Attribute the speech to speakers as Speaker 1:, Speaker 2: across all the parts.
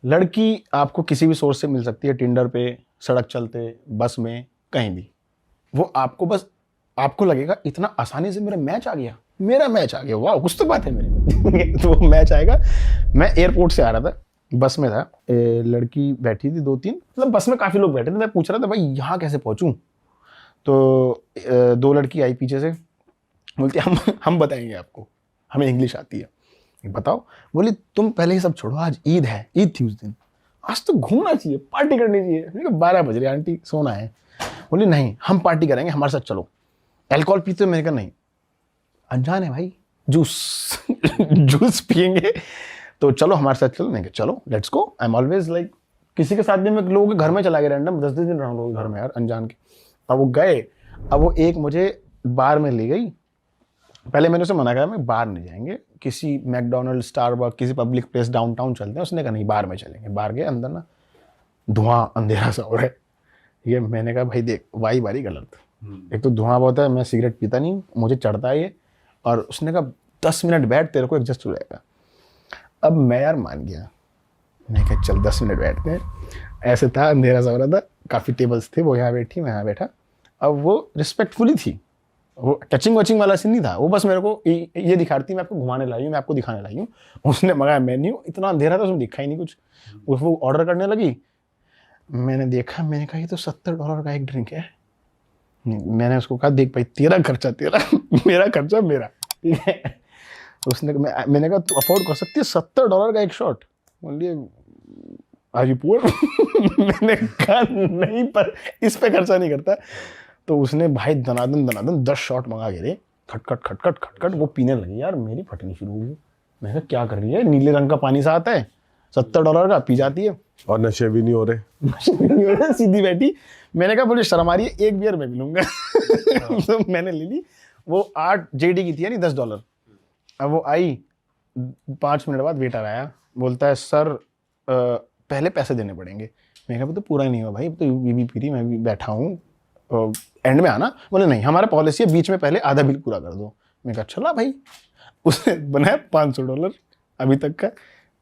Speaker 1: लड़की आपको किसी भी सोर्स से मिल सकती है, टिंडर पे, सड़क चलते, बस में, कहीं भी। वो आपको बस आपको लगेगा इतना आसानी से मेरा मैच आ गया, वाह कुछ तो बात है मेरे में। तो वो मैच आएगा। मैं एयरपोर्ट से आ रहा था, बस में था, लड़की बैठी थी 2-3, मतलब बस में काफी लोग बैठे थे। मैं पूछ रहा था भाई यहाँ कैसे पहुंचूं, तो 2 लड़की आई पीछे से, बोलती हम बताएंगे आपको, हमें इंग्लिश आती है, बताओ। बोली तुम पहले ही सब छोड़ो, आज ईद है, ईद थी उस दिन, आज तो घूमना चाहिए, पार्टी करनी चाहिए। मैंने कहा 12 बज रहे आंटी, सोना है। बोली नहीं हम पार्टी करेंगे, हमारे साथ चलो। अल्कोहल पीते हो? मैंने कहा नहीं। अनजान है भाई, जूस जूस पियेंगे तो चलो हमारे साथ चलो। नहीं चलो let's go. I am always like, किसी के साथ भी मैं लोगों के घर में चला गया रैंडम, 10 दिन रहा लोगों के घर में यार, अनजान के। अब वो गए, अब वो एक मुझे बार में ले गई। पहले मैंने उसे मना करा, मैं बार नहीं जाएंगे, किसी मैकडोनल्ड, स्टारबक, किसी पब्लिक प्लेस डाउनटाउन चलते हैं। उसने कहा नहीं बार में चलेंगे। बार गए, अंदर ना धुआं अंधेरा सा हो रहा है। ये मैंने कहा भाई देख वाई बारी गलत, एक तो धुआं बहुत है, मैं सिगरेट पीता नहीं, मुझे चढ़ता है ये। और उसने कहा 10 मिनट बैठ, तेरे को एडजस्ट हो जाएगा। अब मैं यार मान गया, मैं कहा चल 10 मिनट बैठते हैं। ऐसे था, अंधेरा सा हो रहा था, काफ़ी टेबल्स थे, वो यहाँ बैठी, मैं यहाँ बैठा। अब वो रिस्पेक्टफुली थी, वो टचिंग वचिंग वाला सीन नहीं था, वो बस मेरे को ये दिखा रही थी मैं आपको घुमाने लाई हूँ, मैं आपको दिखाने लाई हूँ। उसने मंगाया मेन्यू, इतना अंधेरा था उसमें दिखा ही नहीं कुछ। वो ऑर्डर करने लगी, मैंने देखा, मैंने कहा ये तो $70 का एक ड्रिंक है। मैंने उसको कहा देख भाई तेरा खर्चा तेरा, मेरा खर्चा मेरा, ठीक है। उसने मैंने कहा तू अफोर्ड कर सकती है $70 का एक शॉट? बोलिए आर यू पुअर? मैंने कहा नहीं, पर इस पे खर्चा नहीं करता। तो उसने भाई दनादन 10 शॉट मंगा के दे, खटखट खटखट खटखट, वो पीने लगी यार, मेरी फटनी शुरू हो गई। मैंने कहा क्या कर रही है, नीले रंग का पानी सा आता है, $70 का, पी जाती है
Speaker 2: और नशे भी नहीं हो रहे।
Speaker 1: सीधी बैठी। मैंने कहा बोले शर्म आ रही है, एक बियर मैं भी लूंगा। तो मैंने ले ली। वो 8 JD की थी यानी $10। अब वो आई, 5 मिनट बाद वेटर आया, बोलता है सर पहले पैसे देने पड़ेंगे। मैंने कहा तो पूरा ही नहीं हुआ भाई, तो ये भी पी रही, मैं भी बैठा हूँ, एंड में आना। बोले नहीं हमारा पॉलिसी है, बीच में पहले आधा बिल पूरा कर दो। मैंने कहा चला भाई। उसने बनाया $500 अभी तक का।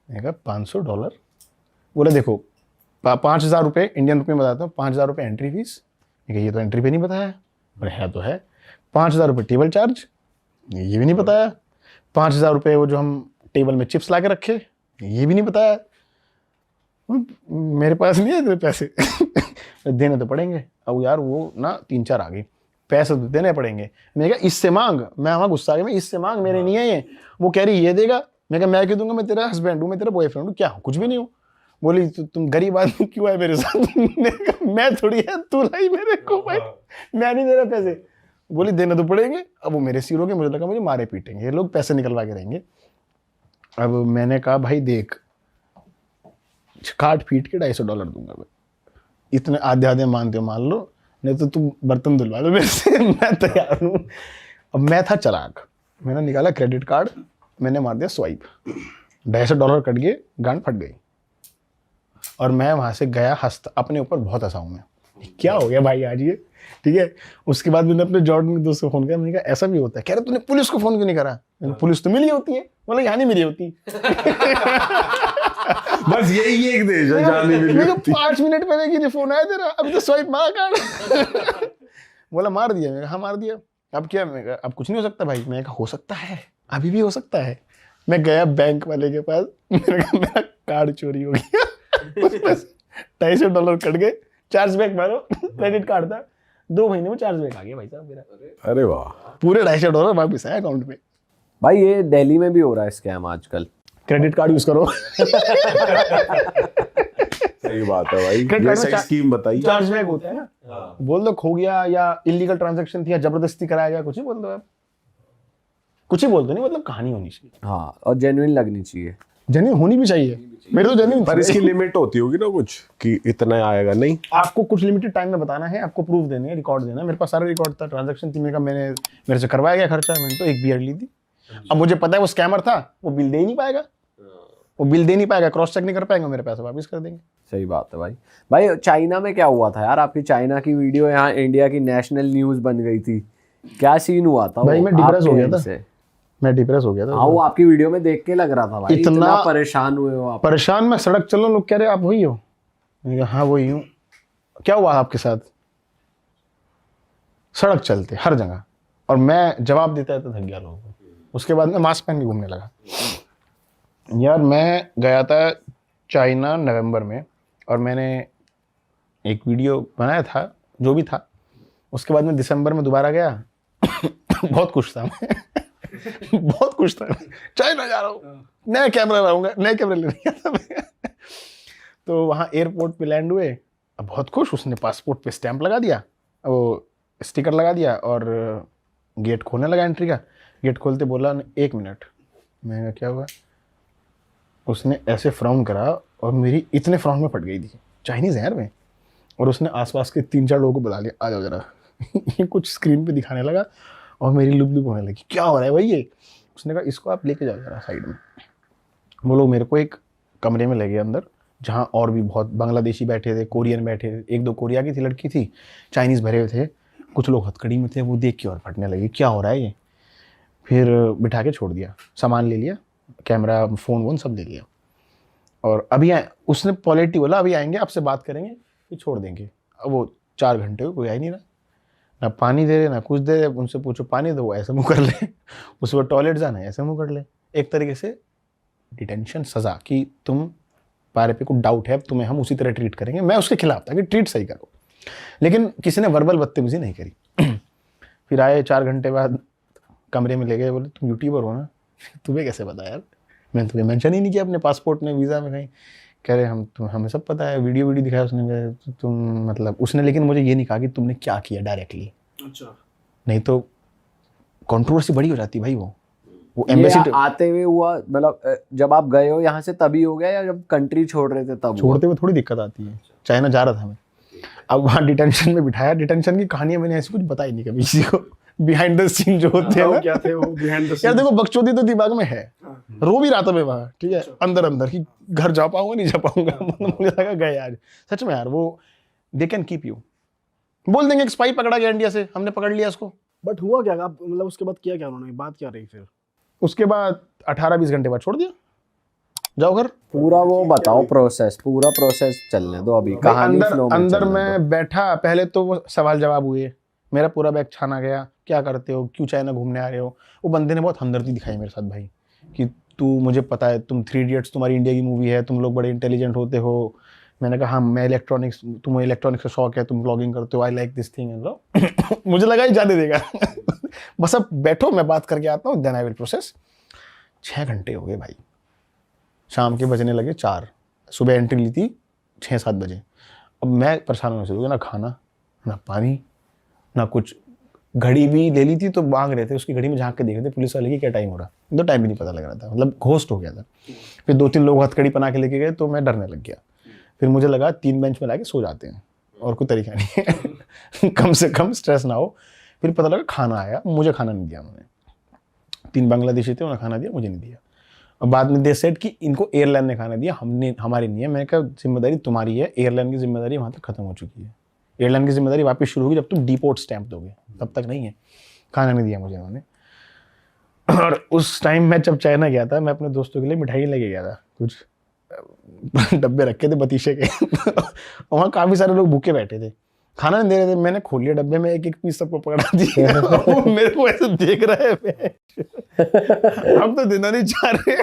Speaker 1: मैंने कहा $500? बोले देखो 5,000 रुपये इंडियन रुपये में बताता हूँ, 5,000 रुपये एंट्री फीस। ये तो एंट्री पे नहीं बताया। बोले है तो है। 5,000 रुपये टेबल चार्ज, ये भी नहीं बताया। 5,000 रुपये वो जो हम टेबल में चिप्स ला के रखे, ये भी नहीं बताया। मेरे पास नहीं है इतने पैसे। देने तो पड़ेंगे। अब यार वो ना 3-4 आ गई, पैसे तो देने पड़ेंगे। मैं कहा इससे मांग, मैं वहाँ गुस्सा आ गया, मैं इससे मांग, मेरे नहीं है ये। वो कह रही ये देगा। मैं कहा मैं क्यों दूंगा, मैं तेरा हस्बैंड हूँ, मैं तेरा बॉयफ्रेंड हूँ, क्या हूँ, कुछ भी नहीं हूँ। बोली तुम गरीब आदमी क्यों है मेरे साथ? मैं थोड़ी है, तू लाई मेरे को भाई, मैं नहीं दे रहा पैसे। बोली देने तो पड़ेंगे। अब वो मेरे सिर हो गए, मुझे लगा मुझे मारे पीटेंगे ये लोग, पैसे निकलवा के रहेंगे। अब मैंने कहा भाई देख, काट पीट के $250 दूंगा मैं, इतने आधे आधे मानते हो मान लो, नहीं तो तुम बर्तन धुलवा लो मेरे से, मैं तैयार हूँ। अब मैं था चालाक, मैंने निकाला क्रेडिट कार्ड, मैंने मार दिया स्वाइप, $250 कट गए, गांड फट गई। और मैं वहाँ से गया हंसता, अपने ऊपर बहुत हंसा हूँ मैं, क्या हो गया भाई आज ये, ठीक है। उसके बाद मैंने अपने जॉर्डन के दोस्त को फोन किया, मैंने कहा ऐसा भी होता है? कह रहे तूने पुलिस को फोन क्यों नहीं करा? पुलिस तो मिली होती है, मतलब यहाँ नहीं मिली होती।
Speaker 2: बस यही एक देश है जहाँ नहीं मिली होती।
Speaker 1: 5 मिनट पहले की फोन आया तेरा, अभी तो स्वाइप मार कार्ड। बोला मार दिया। मैंने कहा हाँ मार दिया, अब क्या? मैं कहा अब कुछ नहीं हो सकता भाई। मैंने कहा हो सकता है, अभी भी हो सकता है। मैं गया बैंक वाले के पास, मैंने कहा मेरा कार्ड चोरी हो गया। $250 कट गए, चार्ज बैक मारो, क्रेडिट कार्ड था, 2 महीने में चार्ज बैक आ गया भाई साहब मेरा।
Speaker 2: अरे वाह,
Speaker 1: पूरे $250 वापस आया अकाउंट में।
Speaker 3: भाई ये दिल्ली में भी हो रहा है स्कैम आजकल,
Speaker 1: क्रेडिट कार्ड यूज करो।
Speaker 2: सही बात है भाई, ये सही स्कीम बताई।
Speaker 1: चार्ज बैक होता है ना, बोल दो खो गया या इलीगल ट्रांजैक्शन थी या जबरदस्ती कराया गया, कुछ ही बोल दो आप, कुछ ही बोल दो, नहीं मतलब कहानी होनी चाहिए।
Speaker 3: हाँ, और जेन्युइन लगनी चाहिए,
Speaker 1: जेन्युइन होनी भी चाहिए, मेरे तो जेन्युइन।
Speaker 2: पर इसकी लिमिट होती होगी ना कुछ, कि इतना आएगा नहीं,
Speaker 1: आपको कुछ लिमिटेड टाइम में बताना है, आपको प्रूफ देने हैं, रिकॉर्ड देना है। मेरे पास सारा रिकॉर्ड था, ट्रांजैक्शन थी, मेरे से करवाया गया खर्चा, मैंने तो एक बियर ली थी। अब मुझे पता है वो स्कैमर था, वो बिल दे ही नहीं पाएगा, वो बिल दे नहीं पाएगा, क्रॉस चेक नहीं कर पाएंगे, मेरे पैसे वापस कर देंगे।
Speaker 3: सही बात है भाई। भाई चाइना में क्या हुआ था यार, आपकी चाइना की वीडियो यहाँ इंडिया की नेशनल न्यूज बन गई थी, क्या सीन हुआ था?
Speaker 1: भाई मैं डिप्रेस हो गया था, मैं डिप्रेस हो गया था।
Speaker 3: हाँ वो आपकी वीडियो में देख के लग रहा था भाई, इतना परेशान हुए हो आप।
Speaker 1: परेशान, मैं सड़क चल रहा हूँ, लोग कह रहे आप वही हो। मैंने कहा हाँ वही हूँ। क्या हुआ आपके साथ? सड़क चलते हर जगह, और मैं जवाब देता है तो थक गया लोगों को। उसके बाद मैं मास्क पहन के घूमने लगा। यार मैं गया था चाइना नवंबर में, और मैंने एक वीडियो बनाया था जो भी था। उसके बाद मैं दिसंबर में दोबारा गया। बहुत खुश था मैं। बहुत खुश था, चाइना जा रहा हूँ, नया कैमरा लाऊंगा, नए कैमरे लेने गया था मैं। तो वहाँ एयरपोर्ट पे लैंड हुए, अब बहुत खुश। उसने पासपोर्ट पे स्टैंप लगा दिया, वो स्टिकर लगा दिया, और गेट खोलने लगा एंट्री का। गेट खोलते बोला 1 मिनट। मैंने कहा क्या हुआ? उसने ऐसे फ्राउन करा, और मेरी इतने फ्राउन में फट गई थी, चाइनीज़ है यार मैं। और उसने आसपास के 3-4 लोगों को बुला लिया, आ जाओ जरा। ये कुछ स्क्रीन पे दिखाने लगा, और मेरी लुप लुप होने लगी, क्या हो रहा है भाई ये? उसने कहा इसको आप लेके जाओ जरा साइड में। वो लोग मेरे को एक कमरे में ले गए अंदर, जहाँ और भी बहुत बांग्लादेशी बैठे थे, कोरियन बैठे थे, 1-2 कोरिया की थी लड़की थी, चाइनीज़ भरे हुए थे, कुछ लोग हथकड़ी में थे। वो देख के और फटने लगे, क्या हो रहा है ये? फिर बिठा के छोड़ दिया, सामान ले लिया, कैमरा फ़ोन वोन सब ले लिया। और अभी आए, उसने पॉलिटी बोला अभी आएंगे, आपसे बात करेंगे, फिर छोड़ देंगे। अब वो 4 घंटे कोई आ ही नहीं रहा, ना पानी दे रहे ना कुछ दे रहे। उनसे पूछो पानी दो, वो ऐसे मुँह कर ले। उस वक्त टॉयलेट जाना है, ऐसे मुँह कर ले। एक तरीके से डिटेंशन, सज़ा, कि तुम पारे पे कुछ डाउट है, तुम्हें हम उसी तरह ट्रीट करेंगे। मैं उसके खिलाफ था कि ट्रीट सही करो, लेकिन किसी ने वर्बल बदतमीजी नहीं करी। फिर आए 4 घंटे बाद, कमरे में ले गए, बोले तुम यूट्यूबर हो ना? तुम्हें कैसे पता यार? मैंने तुम्हें मेंशन ही नहीं किया अपने पासपोर्ट में, वीज़ा में कहीं। कह रहे हमें सब पता है, वीडियो दिखाया उसने। कहा तुम मतलब उसने, लेकिन मुझे ये नहीं कहा कि तुमने क्या किया डायरेक्टली। अच्छा, नहीं तो कंट्रोवर्सी बड़ी हो जाती भाई। वो एम्बेसी
Speaker 3: आते हुए हुआ, मतलब जब आप गए हो यहाँ से तभी हो गया, या जब कंट्री छोड़ रहे थे तब?
Speaker 1: छोड़ते हुए थोड़ी दिक्कत आती है, चाइना जा रहा था मैं। अब वहाँ डिटेंशन में बिठाया। डिटेंशन की कहानियां मैंने ऐसी कुछ बताई नहीं कभी किसी को। बिहाइंड द सीन जो होते हैं ना,
Speaker 4: क्या थे वो बिहाइंड द सीन?
Speaker 1: यार देखो, बकचोदी तो दिमाग में है, रो भी रहा था मैं वहाँ, ठीक है, अंदर अंदर कि घर जा पाऊंगा नहीं जा पाऊंगा। मुझे लगा गए आज सच में यार। वो दे कैन कीप यू, बोल देंगे एक स्पाई पकड़ा गया इंडिया से, हमने पकड़ लिया उसको।
Speaker 4: बट हुआ क्या? आप मतलब उसके बाद किया क्या उन्होंने? बात क्या रही फिर?
Speaker 1: उसके बाद 18-20 घंटे बाद छोड़ दिया, जाओ घर।
Speaker 3: पूरा वो बताओ प्रोसेस, पूरा प्रोसेस चलने दो अभी, कहानी फ्लो में
Speaker 1: अंदर
Speaker 3: चलने
Speaker 1: मैं बैठा, पहले तो वो सवाल जवाब हुए, मेरा पूरा बैग छाना गया, क्या करते हो, क्यों चाइना घूमने आ रहे हो। वो बंदे ने बहुत हमदर्दी दिखाई मेरे साथ भाई, कि तू, मुझे पता है तुम 3 इडियट्स तुम्हारी इंडिया की मूवी है, तुम लोग बड़े इंटेलिजेंट होते हो। मैंने कहा हाँ, मैं इलेक्ट्रॉनिक्स, तुम्हें इलेक्ट्रॉनिक्स का शौक है, तुम ब्लॉगिंग करते हो, I like this thing and मुझे लगा ही जाने देगा। बस अब बैठो, मैं बात करके आता हूँ, देन आई विल प्रोसेस। 6 घंटे हो गए भाई, शाम के बजने लगे 4, सुबह एंट्री ली थी 6-7 बजे। अब मैं परेशान होने शुरू हो गया, ना खाना ना पानी ना कुछ। घड़ी भी ले ली थी तो मांग रहे थे, उसकी घड़ी में झांक के देख रहे थे पुलिस वाले की क्या टाइम हो रहा, तो टाइम भी नहीं पता लग रहा था, मतलब घोस्ट हो गया था। फिर 2-3 लोग हथकड़ी बना के लेके गए, तो मैं डरने लग गया। फिर मुझे लगा 3 बेंच में लाके सो जाते हैं, और कोई तरीका नहीं है। कम से कम स्ट्रेस ना हो। फिर पता लगा खाना आया, मुझे खाना नहीं दिया उन्होंने। 3 बांग्लादेशी थे, उन्होंने खाना दिया, मुझे नहीं दिया। और बाद में दे सेड कि इनको एयरलाइन ने खाना दिया, हमने, हमारी नहीं है। मैंने कहा जिम्मेदारी तुम्हारी है, एयरलाइन की जिम्मेदारी वहाँ तक खत्म हो चुकी है। एयरलाइन की जिम्मेदारी वापस शुरू होगी जब तुम डिपोर्ट स्टैंप दोगे, तब तक नहीं है। खाना नहीं दिया मुझे उन्होंने। और उस टाइम मैं जब चाइना गया था, मैं अपने दोस्तों के लिए मिठाई लेके गया था, कुछ डब्बे रखे थे बतीशे के। वहाँ काफ़ी सारे लोग भूखे बैठे थे, खाना नहीं दे रहे थे। मैंने खोल लिया डब्बे में, एक पीस सबको पकड़ा दिया। वो मेरे को ऐसे देख रहे हैं, हम तो देना नहीं चाह रहे।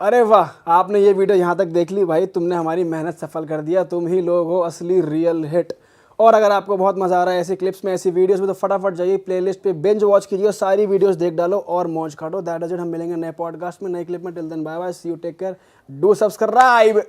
Speaker 4: अरे वाह, आपने ये वीडियो यहाँ तक देख ली भाई, तुमने हमारी मेहनत सफल कर दिया। तुम ही लोग हो असली रियल हिट। और अगर आपको बहुत मजा आ रहा है ऐसी क्लिप्स में, ऐसी वीडियोस में, तो फटाफट जाइए प्लेलिस्ट पे, बिंज वॉच कीजिए, सारी वीडियोस देख डालो और मौज काटो। That is it. हम मिलेंगे नए पॉडकास्ट में, नए क्लिप में। Till then bye bye, see you, take care, do subscribe.